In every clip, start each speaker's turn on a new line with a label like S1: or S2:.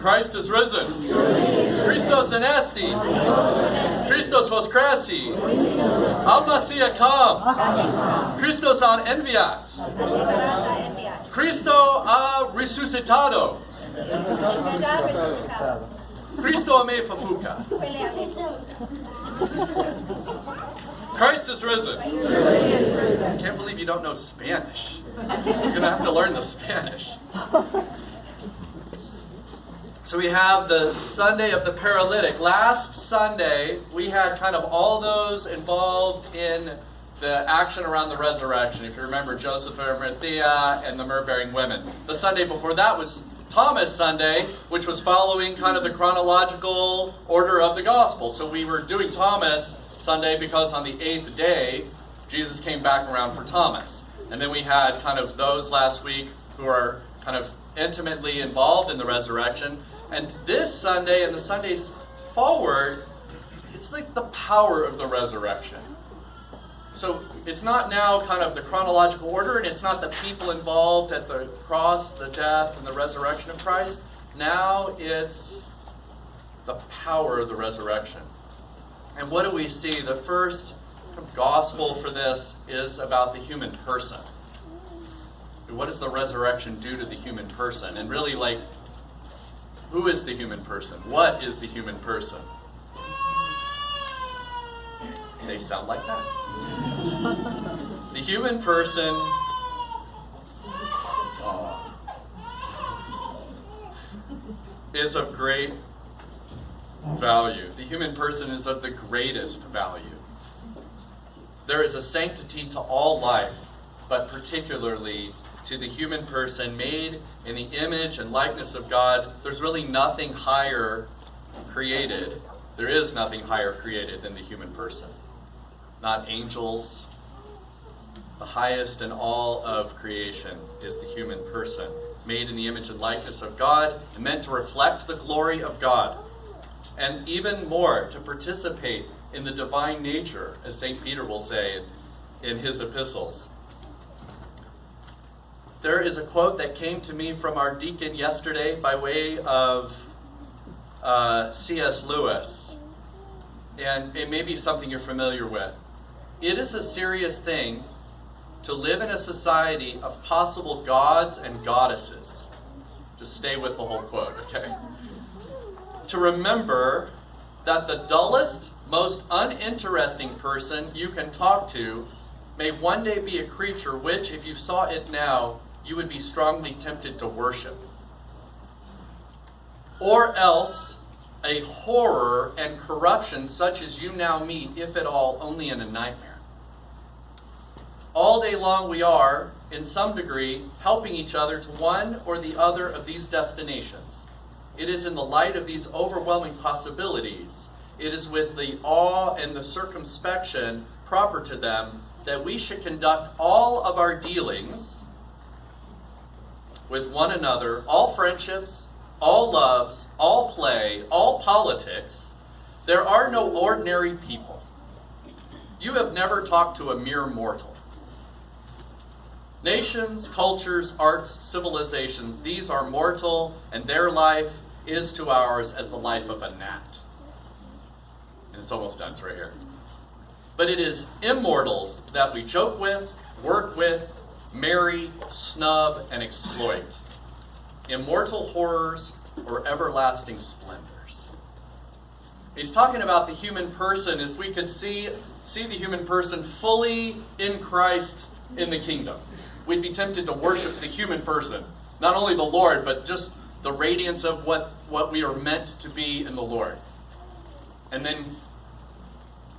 S1: Christ is risen. Christos anesti. Christos voskresi. Almasia kam. Christos an enviat. Cristo ha resucitado. Cristo me fafuca. Christ is risen. I can't believe you don't know Spanish. You're going to have to learn the Spanish. So we have the Sunday of the Paralytic. Last Sunday, we had kind of all those involved in the action around the resurrection. If you remember, Joseph of Arimathea and the myrrh-bearing women. The Sunday before that was Thomas Sunday, which was following kind of the chronological order of the gospel. So we were doing Thomas Sunday because on the 8th day, Jesus came back around for Thomas. And then we had kind of those last week who are kind of intimately involved in the resurrection. And this Sunday and the Sundays forward, it's like the power of the resurrection. So it's not now kind of the chronological order, and it's not the people involved at the cross, the death, and the resurrection of Christ. Now it's the power of the resurrection. And what do we see? The first gospel for this is about the human person. What does the resurrection do to the human person? And really, like, who is the human person? What is the human person? They sound like that. The human person is of great value. The human person is of the greatest value. There is a sanctity to all life, but particularly to the human person made in the image and likeness of God. There's really nothing higher created. There is nothing higher created than the human person. Not angels. The highest in all of creation is the human person, made in the image and likeness of God, and meant to reflect the glory of God. And even more, to participate in the divine nature, as St. Peter will say in his epistles. There is a quote that came to me from our deacon yesterday by way of C.S. Lewis. And it may be something you're familiar with. It is a serious thing to live in a society of possible gods and goddesses. Just stay with the whole quote, okay? To remember that the dullest, most uninteresting person you can talk to may one day be a creature which, if you saw it now, you would be strongly tempted to worship. Or else, a horror and corruption such as you now meet, if at all, only in a nightmare. All day long we are, in some degree, helping each other to one or the other of these destinations. It is in the light of these overwhelming possibilities, it is with the awe and the circumspection proper to them, that we should conduct all of our dealings with one another, all friendships, all loves, all play, all politics. There are no ordinary people. You have never talked to a mere mortal. Nations, cultures, arts, civilizations, these are mortal, and their life is to ours as the life of a gnat. And it's almost done, it's right here. But it is immortals that we joke with, work with, marry, snub, and exploit. Immortal horrors or everlasting splendors. He's talking about the human person. If we could see the human person fully in Christ in the kingdom, we'd be tempted to worship the human person. Not only the Lord, but just the radiance of what we are meant to be in the Lord. And then,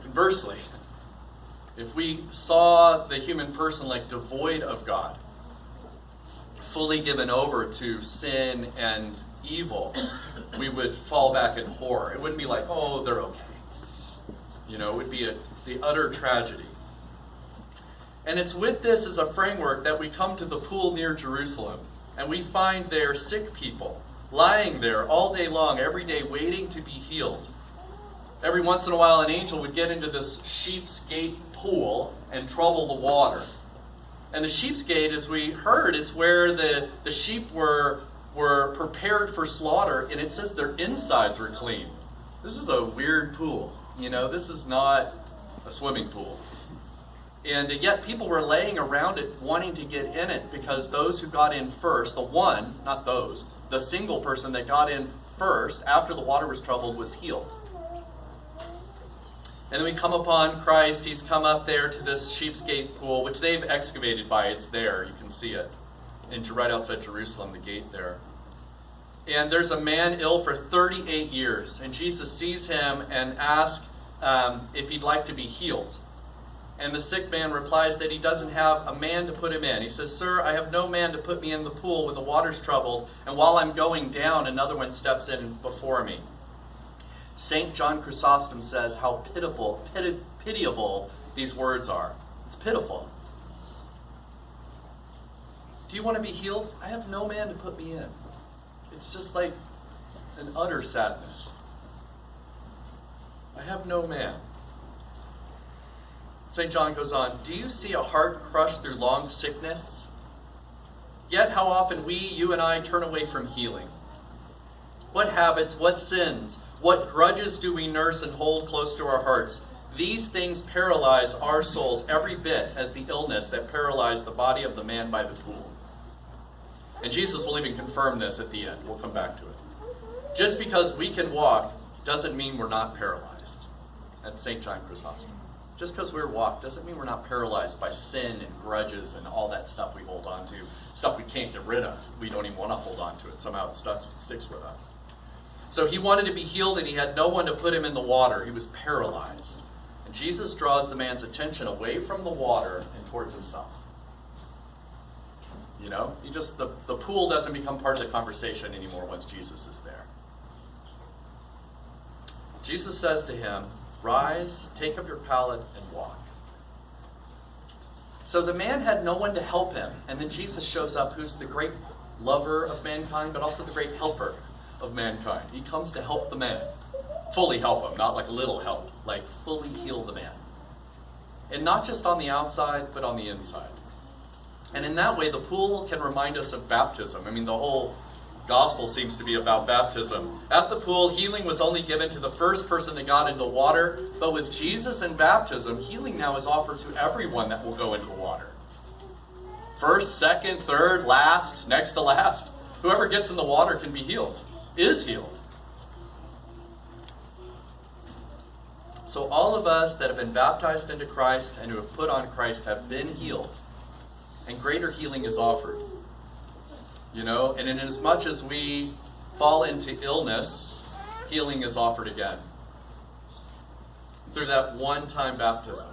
S1: conversely, if we saw the human person like devoid of God, fully given over to sin and evil, we would fall back in horror. It wouldn't be like, oh, they're okay. You know, it would be the utter tragedy. And it's with this as a framework that we come to the pool near Jerusalem, and we find there sick people lying there all day long, every day, waiting to be healed. Every once in a while, an angel would get into this sheep's gate pool and trouble the water. And the sheep's gate, as we heard, it's where the sheep were were prepared for slaughter, and it says their insides were clean. This is a weird pool. This is not a swimming pool. And yet people were laying around it wanting to get in it because those who got in first, the single person that got in first after the water was troubled was healed. And then we come upon Christ. He's come up there to this Sheep's Gate pool, which they've excavated by. It's there. You can see it. And right outside Jerusalem, the gate there. And there's a man ill for 38 years. And Jesus sees him and asks if he'd like to be healed. And the sick man replies that he doesn't have a man to put him in. He says, "Sir, I have no man to put me in the pool when the water's troubled, and while I'm going down, another one steps in before me." St. John Chrysostom says how pitiable these words are. It's pitiful. Do you want to be healed? I have no man to put me in. It's just like an utter sadness. I have no man. St. John goes on, "Do you see a heart crushed through long sickness? Yet how often you and I, turn away from healing. What habits, what sins, what grudges do we nurse and hold close to our hearts? These things paralyze our souls every bit as the illness that paralyzed the body of the man by the pool." And Jesus will even confirm this at the end. We'll come back to it. Just because we can walk doesn't mean we're not paralyzed. That's St. John Chrysostom. Just because we're walked doesn't mean we're not paralyzed by sin and grudges and all that stuff we hold on to, stuff we can't get rid of. We don't even want to hold on to it. Somehow it sticks with us. So he wanted to be healed, and he had no one to put him in the water. He was paralyzed. And Jesus draws the man's attention away from the water and towards himself. The pool doesn't become part of the conversation anymore once Jesus is there. Jesus says to him, "Rise, take up your pallet, and walk." So the man had no one to help him, and then Jesus shows up, who's the great lover of mankind, but also the great helper of mankind. He comes to help the man, fully help him, not like a little help, like fully heal the man. And not just on the outside, but on the inside. And in that way, the pool can remind us of baptism. The whole gospel seems to be about baptism. At the pool, healing was only given to the first person that got into the water, but with Jesus and baptism, healing now is offered to everyone that will go into the water. First, second, third, last, next to last. Whoever gets in the water can be healed, is healed. So all of us that have been baptized into Christ and who have put on Christ have been healed. And greater healing is offered. And in as much as we fall into illness, healing is offered again. Through that one-time baptism.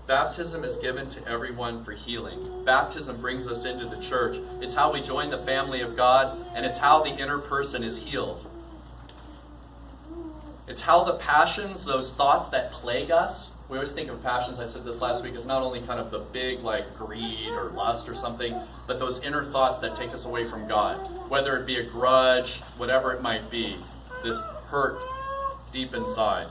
S1: Baptism is given to everyone for healing. Baptism brings us into the church. It's how we join the family of God, and it's how the inner person is healed. It's how the passions, those thoughts that plague us, we always think of passions, I said this last week, as not only kind of the big like greed or lust or something, but those inner thoughts that take us away from God. Whether it be a grudge, whatever it might be, this hurt deep inside.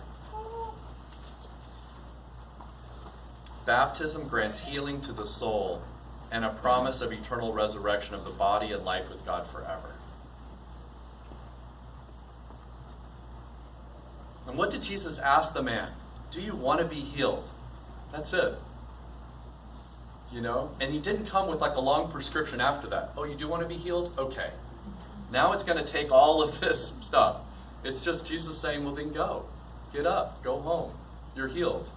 S1: Baptism grants healing to the soul and a promise of eternal resurrection of the body and life with God forever. And what did Jesus ask the man? Do you want to be healed? That's it. And he didn't come with like a long prescription after that. Oh, you do want to be healed? Okay. Now it's going to take all of this stuff. It's just Jesus saying, well, then go. Get up. Go home. You're healed.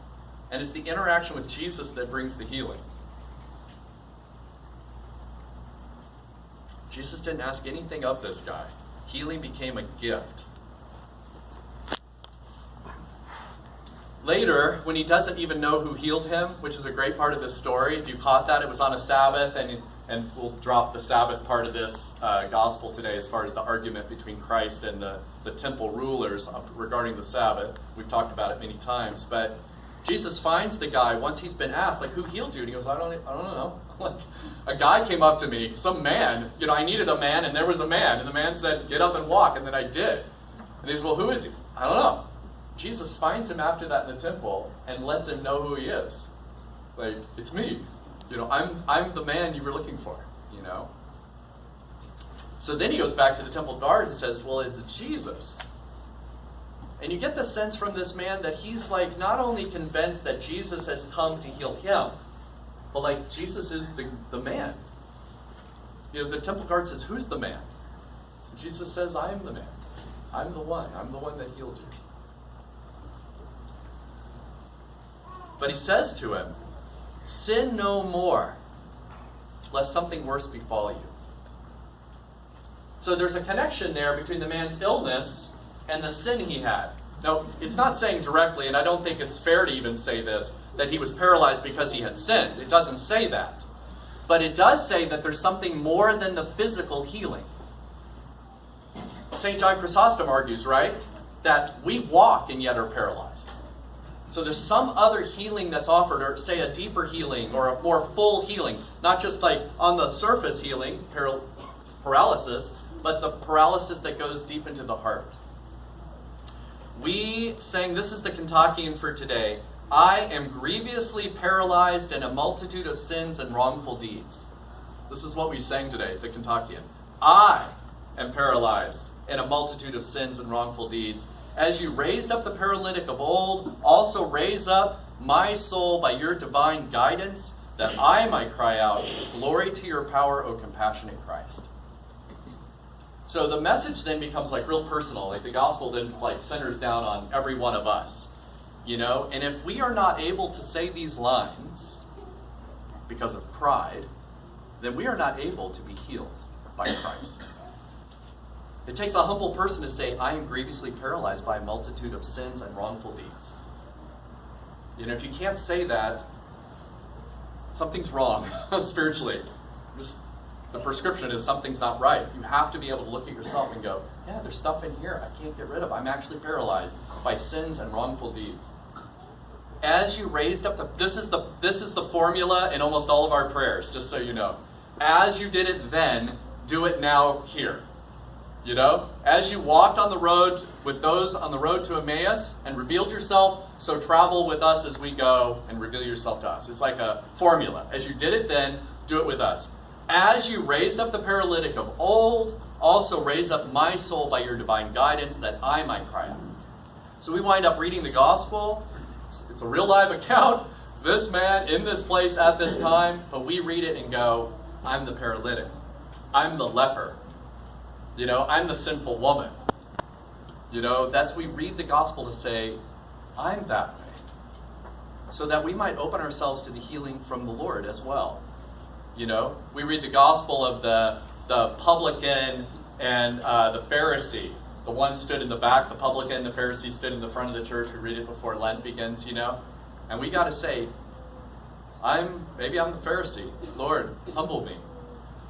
S1: And it's the interaction with Jesus that brings the healing. Jesus didn't ask anything of this guy. Healing became a gift. Later, when he doesn't even know who healed him, which is a great part of this story, if you caught that, it was on a Sabbath, and we'll drop the Sabbath part of this gospel today as far as the argument between Christ and the temple rulers regarding the Sabbath. We've talked about it many times, but Jesus finds the guy once he's been asked, like, who healed you? And he goes, I don't know. Like, a guy came up to me, some man, I needed a man, and there was a man, and the man said, get up and walk, and then I did. And he says, well, who is he? I don't know. Jesus finds him after that in the temple and lets him know who he is. Like, it's me. I'm the man you were looking for. So then he goes back to the temple guard and says, well, it's Jesus. And you get the sense from this man that he's like not only convinced that Jesus has come to heal him, but like Jesus is the man. The temple guard says, who's the man? And Jesus says, I am the man. I'm the one. I'm the one that healed you. But he says to him, sin no more, lest something worse befall you. So there's a connection there between the man's illness and the sin he had. Now, it's not saying directly, and I don't think it's fair to even say this, that he was paralyzed because he had sinned. It doesn't say that. But it does say that there's something more than the physical healing. St. John Chrysostom argues, right, that we walk and yet are paralyzed. So there's some other healing that's offered, or say a deeper healing or a more full healing, not just like on the surface healing, paralysis, but the paralysis that goes deep into the heart. We sang, this is the Kentuckian for today, I am grievously paralyzed in a multitude of sins and wrongful deeds. This is what we sang today, the Kentuckian. I am paralyzed in a multitude of sins and wrongful deeds. As you raised up the paralytic of old, also raise up my soul by your divine guidance, that I might cry out, glory to your power, O compassionate Christ. So the message then becomes like real personal. Like the gospel then like centers down on every one of us. And if we are not able to say these lines because of pride, then we are not able to be healed by Christ. It takes a humble person to say, I am grievously paralyzed by a multitude of sins and wrongful deeds. If you can't say that, something's wrong spiritually. The prescription is something's not right. You have to be able to look at yourself and go, yeah, there's stuff in here I can't get rid of. I'm actually paralyzed by sins and wrongful deeds. As you raised up this is the formula in almost all of our prayers, just so you know. As you did it then, do it now here. As you walked on the road with those on the road to Emmaus and revealed yourself, so travel with us as we go and reveal yourself to us. It's like a formula. As you did it then, do it with us. As you raised up the paralytic of old, also raise up my soul by your divine guidance, that I might cry out. So we wind up reading the gospel. It's a real live account. This man in this place at this time, but we read it and go, I'm the paralytic. I'm the leper. I'm the sinful woman. We read the gospel to say, I'm that way. So that we might open ourselves to the healing from the Lord as well. We read the gospel of the publican and the Pharisee. The one stood in the back, the publican, the Pharisee stood in the front of the church. We read it before Lent begins, And we got to say, maybe I'm the Pharisee. Lord, humble me.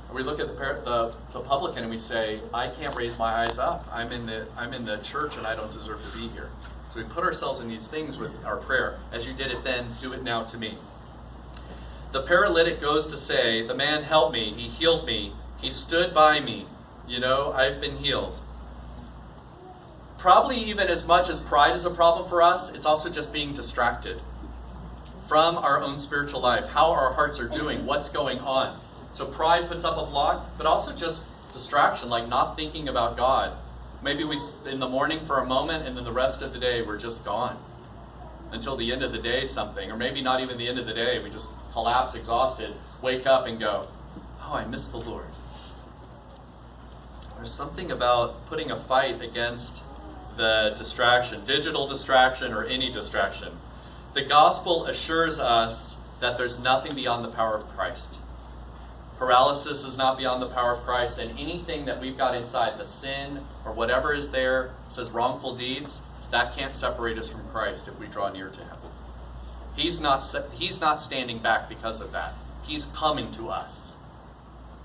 S1: And we look at the publican and we say, I can't raise my eyes up. I'm in the church and I don't deserve to be here. So we put ourselves in these things with our prayer. As you did it then, do it now to me. The paralytic goes to say, the man helped me, he healed me, he stood by me, I've been healed. Probably even as much as pride is a problem for us, it's also just being distracted from our own spiritual life, how our hearts are doing, what's going on. So pride puts up a block, but also just distraction, like not thinking about God. Maybe we in the morning for a moment, and then the rest of the day we're just gone. Until the end of the day something, or maybe not even the end of the day, we just collapse exhausted, wake up and go, oh, I miss the Lord. There's something about putting a fight against the distraction, digital distraction or any distraction. The gospel assures us that there's nothing beyond the power of Christ. Paralysis is not beyond the power of Christ, and anything that we've got inside, the sin or whatever is there, says wrongful deeds, that can't separate us from Christ if we draw near to him. He's not standing back because of that. He's coming to us.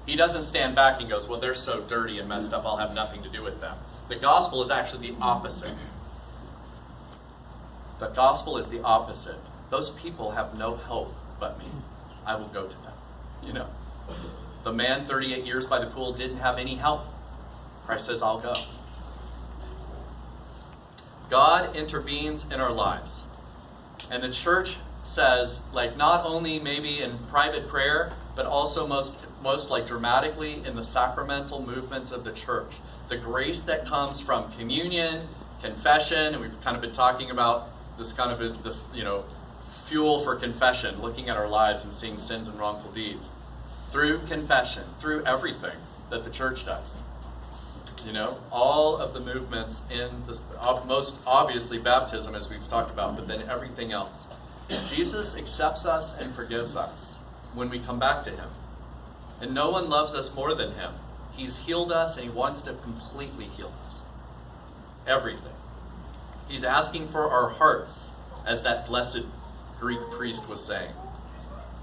S1: He doesn't stand back and goes, well, they're so dirty and messed up, I'll have nothing to do with them. The gospel is actually the opposite. The gospel is the opposite. Those people have no help but me. I will go to them. The man 38 years by the pool didn't have any help. Christ says, I'll go. God intervenes in our lives. And the church says, like not only maybe in private prayer, but also most most like dramatically in the sacramental movements of the church. The grace that comes from communion, confession, and we've kind of been talking about this kind of the fuel for confession, looking at our lives and seeing sins and wrongful deeds. Through confession, through everything that the church does. All of the movements in this, most obviously baptism, as we've talked about, but then everything else. Jesus accepts us and forgives us when we come back to him. And no one loves us more than him. He's healed us and he wants to completely heal us. Everything. He's asking for our hearts, as that blessed Greek priest was saying.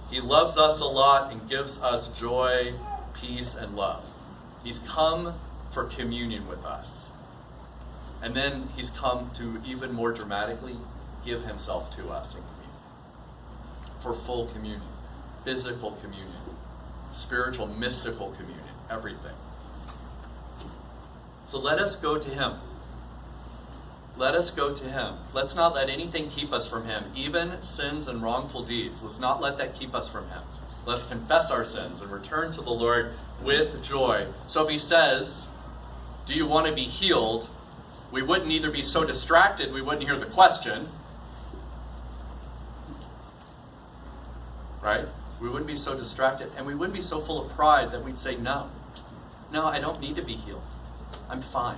S1: He loves us a lot and gives us joy, peace, and love. He's come for communion with us. And then he's come to even more dramatically give himself to us in communion. For full communion, physical communion, spiritual, mystical communion, everything. So let us go to him. Let us go to him. Let's not let anything keep us from him, even sins and wrongful deeds. Let's not let that keep us from him. Let's confess our sins and return to the Lord with joy. So if he says, do you want to be healed? We wouldn't either be so distracted we wouldn't hear the question. Right? We wouldn't be so distracted, and we wouldn't be so full of pride that we'd say, no, I don't need to be healed. I'm fine.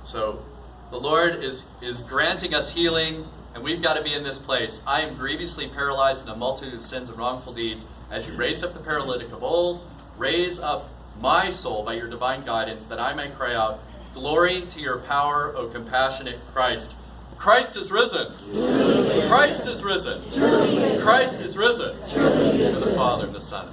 S1: So the Lord is granting us healing, and we've got to be in this place. I am grievously paralyzed in a multitude of sins and wrongful deeds. As you raised up the paralytic of old, raise up my soul by your divine guidance, that I may cry out, glory to your power, O compassionate Christ. Christ is risen. Christ is risen. Christ is risen. To the Father and the Son